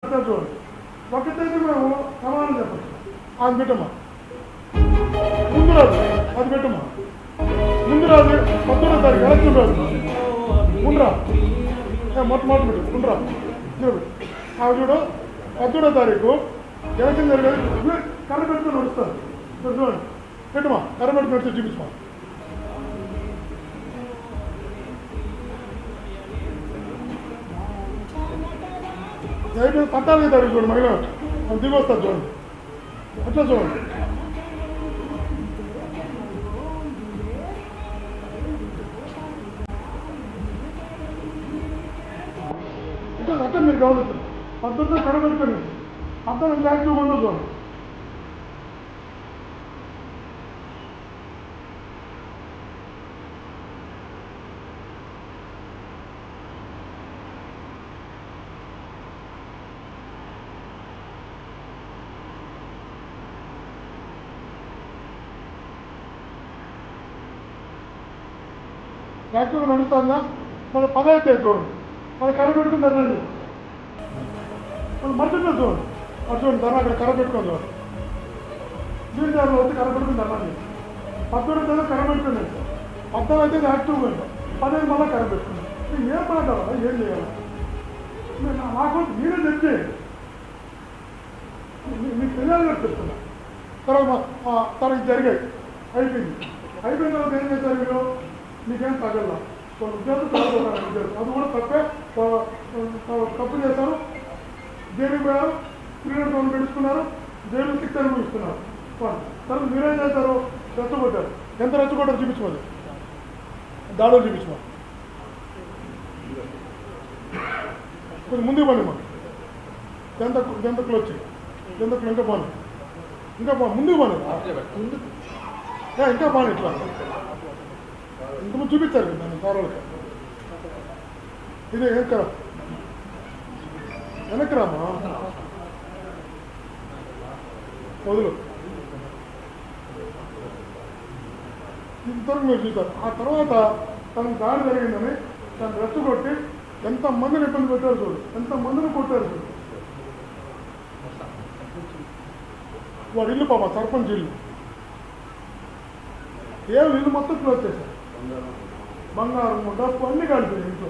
చూడండి ఒకటైతే మేము సమానం చెప్పచ్చు. అది పెట్టమ్మా, ముందు రాదు అది పెట్టమ్మా, ముందు రాదు 19వ తారీఖు ఎలక్షన్ రాదు ముందురా మొట్టమొదటి పెట్టు ముందురా అవి చూడు 19వ తారీఖు ఎలక్షన్ జరిగేది కర్ర పెట్టుకుని నడుస్తారు చూడండి పెట్టమా కర్ర పెట్టుకుని నడిచి చూపించమా. అయిపోయింది 14వ తారీఖు చూడండి మహిళ దిగి వస్తారు చూడండి అట్లా చూడండి. ఇంకా అట్లా మీరు గమనిస్తారు 19 కడబెట్టుకొని అర్థం ఎంత యాక్టివ్గా ఉందో చూడండి. యాక్టివ్గా నడుస్తుందా మన 10వ తేదీ చూడండి మన కర్ర పెట్టుకుని ధర్నండి మన మర్చిపోయి చూడండి అటు చూడండి ధర అక్కడ కర్ర పెట్టుకొని చూడండి దీని దారిలో వచ్చి కర్ర పెట్టుకుని ధర్నండి 19వ తేదీ కర్ర పెట్టుకుని 10వ తేదీ యాక్టివ్గా ఉంటాం 15 మళ్ళీ కర్ర పెట్టుకున్నాం. మీరు ఏం మాట్లాడాలా ఏం చేయాలి నాకు మీరే తెచ్చేయండి మీకు తెలియాలని చెప్తున్నా. తర్వాత జరిగాయి అయిపోయింది తర్వాత ఏం చేశారు మీరు మీకేం తగల కొన్ని ఉద్యోగులు తగ్గుతున్నారు ఉద్యోగులు అది కూడా తప్పే తప్పు చేశారు. జైలుకి పోయారు, క్రీడలు తోడు పెట్టుకున్నారు, జైలు శిక్ష అనుభవిస్తున్నారు. తర్వాత మీరేం చేశారు రెచ్చగొట్టారు. ఎంత రెచ్చగొట్టారు చూపించమది దాడులు చూపించమని కొంచెం ముందుకు పండి మాకు జంతకులు వచ్చి జంతకులు ఇంకా బాను ముందుకు బాను ఇంకా బాను ఇట్లా ఇంతకుముందు చూపించారు దాన్ని కారాలకి ఇదే వెనక్కి రామా వదులు ఇంతవరకు మీరు చూసారు. ఆ తర్వాత తనకు దాడి జరిగిందని తను రెచ్చగొట్టి ఎంతమందిని ఇబ్బంది పెట్టారు చూడు, ఎంతమందిని కొట్టారు చూడు. వాడు ఇల్లు పాప సర్పంచ్ ఇల్లు ఇల్లు మొత్తం క్లోజ్ చేశారు. బంగారం డబ్బు అన్నీ కాలిపోయాయి ఇంట్లో.